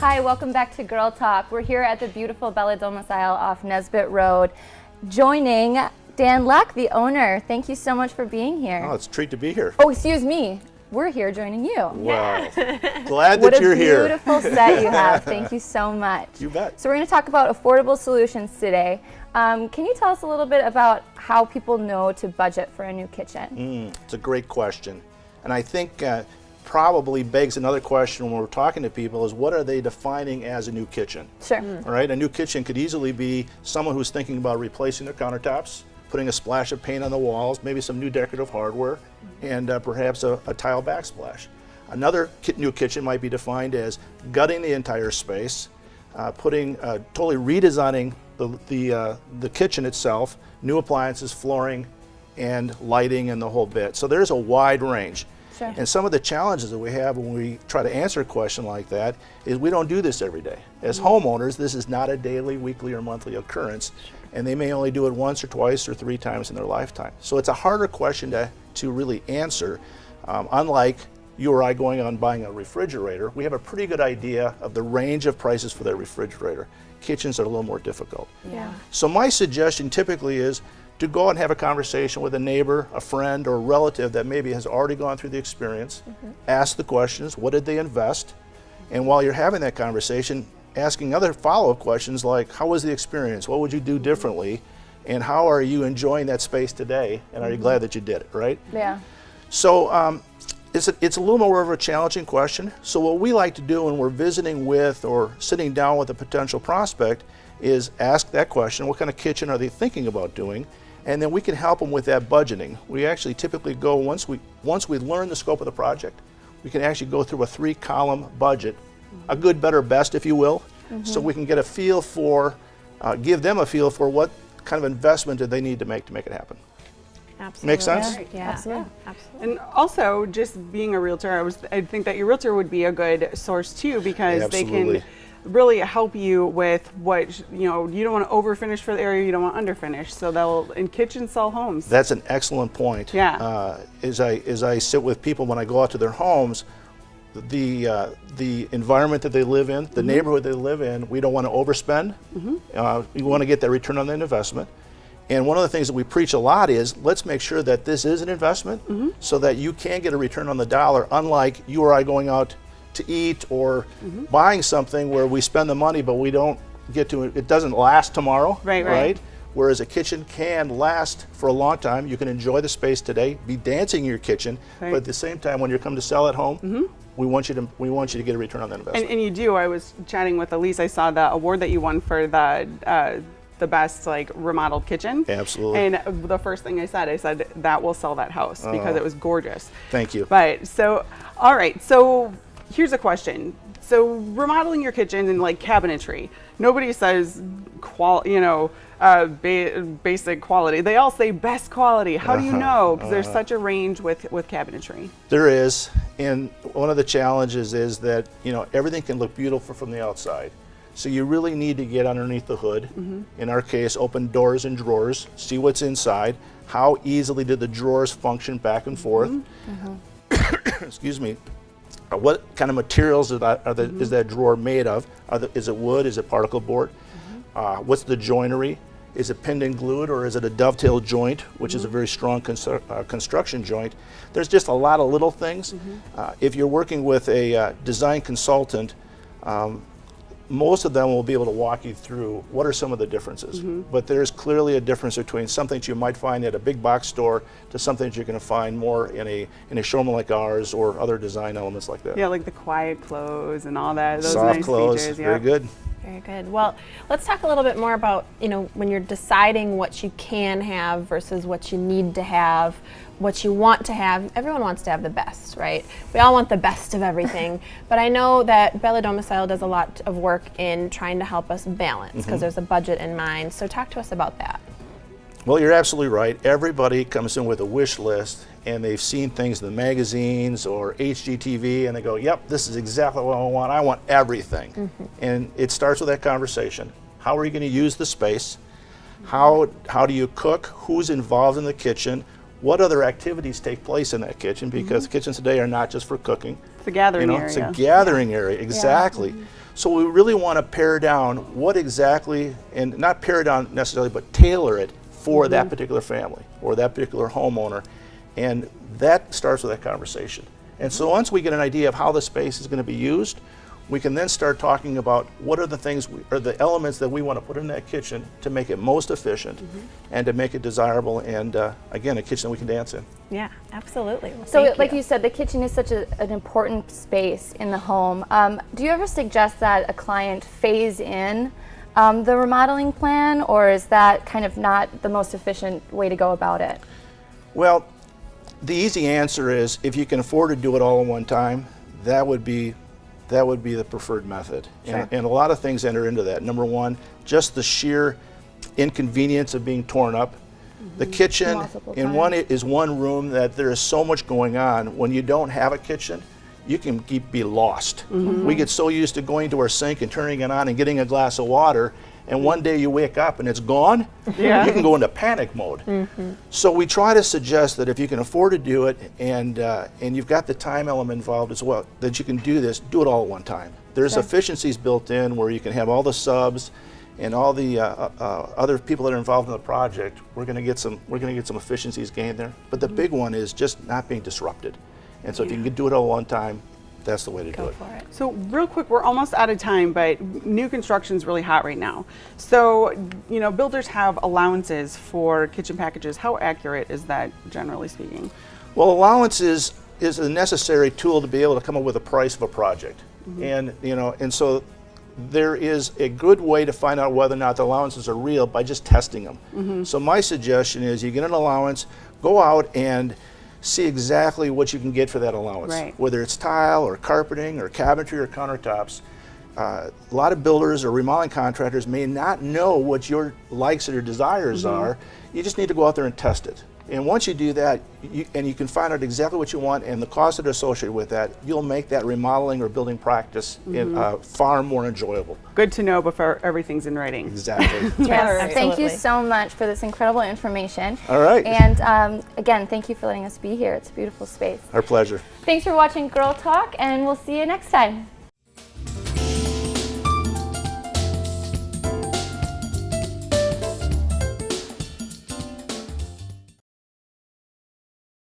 Hi, welcome back to Girl Talk. We're here at the beautiful Bella Domicile off Nesbitt Road, joining Dan Luck, the owner. Thank you so much for being here. Oh, it's a treat to be here. Oh, excuse me. We're here joining you. Wow. Glad that you're here. What a beautiful set you have. Thank you so much. You bet. So we're going to talk about affordable solutions today. Can you tell us a little bit about how people know to budget for a new kitchen? It's a great question. And I think probably begs another question when we're talking to people is what are they defining as a new kitchen? Sure. All right, a new kitchen could easily be someone who's thinking about replacing their countertops, putting a splash of paint on the walls, maybe some new decorative hardware, and perhaps a tile backsplash. Another new kitchen might be defined as gutting the entire space, totally redesigning the kitchen itself, new appliances, flooring, and lighting, and the whole bit. So there's a wide range. Sure. And some of the challenges that we have when we try to answer a question like that is we don't do this every day. As homeowners, this is not a daily, weekly, or monthly occurrence, and they may only do it once or twice or 3 times in their lifetime. So it's a harder question to really answer. Unlike you or I going out and buying a refrigerator, we have a pretty good idea of the range of prices for that refrigerator. Kitchens are a little more difficult. Yeah. So my suggestion typically is to go out and have a conversation with a neighbor, a friend, or a relative that maybe has already gone through the experience. Ask the questions, what did they invest? And while you're having that conversation, asking other follow-up questions like, how was the experience? What would you do differently? And how are you enjoying that space today? And are you glad that you did it, right? Yeah. So it's a little more of a challenging question. So what we like to do when we're visiting with or sitting down with a potential prospect is ask that question, what kind of kitchen are they thinking about doing? And then we can help them with that budgeting. We actually typically go, once we learn the scope of the project, we can actually go through a 3-column budget, a good, better, best, if you will, so we can get a feel for, give them a feel for what kind of investment do they need to make it happen. Absolutely. Make sense? Yeah, absolutely. Absolutely. And also, just being a realtor, I think that your realtor would be a good source too, because they Absolutely. can really help you with what, you don't want to overfinish for the area, you don't want underfinish. So and kitchens sell homes. That's an excellent point. Yeah. As I sit with people when I go out to their homes, the environment that they live in, the neighborhood they live in, we don't want to overspend. We want to get that return on that investment. And one of the things that we preach a lot is let's make sure that this is an investment so that you can get a return on the dollar, unlike you or I going out to eat or buying something where we spend the money but we don't get to it doesn't last tomorrow. Right? Whereas a kitchen can last for a long time. You can enjoy the space today, be dancing in your kitchen, but at the same time when you come to sell at home, we want you to get a return on that investment. And you do. I was chatting with Elise. I saw the award that you won for the best remodeled kitchen. Absolutely. And the first thing I said that will sell that house because it was gorgeous. Thank you. But so, all right. So here's a question. So remodeling your kitchen and cabinetry, nobody says basic quality. They all say best quality. How do you know? Because there's such a range with cabinetry. There is, and one of the challenges is that everything can look beautiful from the outside. So you really need to get underneath the hood. In our case, open doors and drawers, see what's inside. How easily did the drawers function back and forth? Excuse me. What kind of materials is that drawer made of? Is it wood? Is it particle board? What's the joinery? Is it pinned and glued, or is it a dovetail joint, which is a very strong construction joint? There's just a lot of little things. If you're working with a design consultant, most of them will be able to walk you through what are some of the differences. But there's clearly a difference between something that you might find at a big box store to something that you're going to find more in a showroom like ours or other design elements like that. Yeah, like the quiet clothes and all that. Those Soft nice clothes, features. very good. Very good. Well, let's talk a little bit more about, when you're deciding what you can have versus what you need to have, what you want to have. Everyone wants to have the best, right? We all want the best of everything. But I know that Bella Domicile does a lot of work in trying to help us balance because there's a budget in mind. So talk to us about that. Well, you're absolutely right. Everybody comes in with a wish list and they've seen things in the magazines or HGTV and they go, yep, this is exactly what I want. I want everything. And it starts with that conversation. How are you going to use the space? How do you cook? Who's involved in the kitchen? what other activities take place in that kitchen, because kitchens today are not just for cooking. It's a gathering area. It's a gathering area, exactly. So we really want to pare down what exactly, and not pare down necessarily, but tailor it for that particular family or that particular homeowner. And that starts with that conversation. And so once we get an idea of how the space is going to be used, we can then start talking about what are the things or the elements that we want to put in that kitchen to make it most efficient and to make it desirable, and again, a kitchen that we can dance in. Yeah, absolutely. Well, So, thank like you said, the kitchen is such an important space in the home. Do you ever suggest that a client phase in the remodeling plan, or is that kind of not the most efficient way to go about it? Well, the easy answer is if you can afford to do it all in one time, that would be the preferred method. Sure. And a lot of things enter into that. Number one, just the sheer inconvenience of being torn up. The kitchen Multiple in one room that there is so much going on. When you don't have a kitchen, you can be lost. We get so used to going to our sink and turning it on and getting a glass of water, and one day you wake up and it's gone, you can go into panic mode. So we try to suggest that if you can afford to do it, and you've got the time element involved as well, that you can do this, do it all at one time. There's efficiencies built in where you can have all the subs and all the other people that are involved in the project. We're going to get some efficiencies gained there. But the big one is just not being disrupted. And so if you can do it all at one time, that's the way to do it. for it. So real quick, we're almost out of time, but new construction is really hot right now. So, you know, builders have allowances for kitchen packages. How accurate is that, generally speaking? Well, allowance is a necessary tool to be able to come up with a price of a project. And, and so there is a good way to find out whether or not the allowances are real by just testing them. So my suggestion is you get an allowance, go out and see exactly what you can get for that allowance, whether it's tile or carpeting or cabinetry or countertops. A lot of builders or remodeling contractors may not know what your likes or your desires are. You just need to go out there and test it. And once you do that, you can find out exactly what you want and the costs that are associated with that, you'll make that remodeling or building practice far more enjoyable. Good to know before everything's in writing. Exactly. Yes, thank you Absolutely. so much for this incredible information. All right. And again, thank you for letting us be here. It's a beautiful space. Our pleasure. Thanks for watching Girl Talk, and we'll see you next time.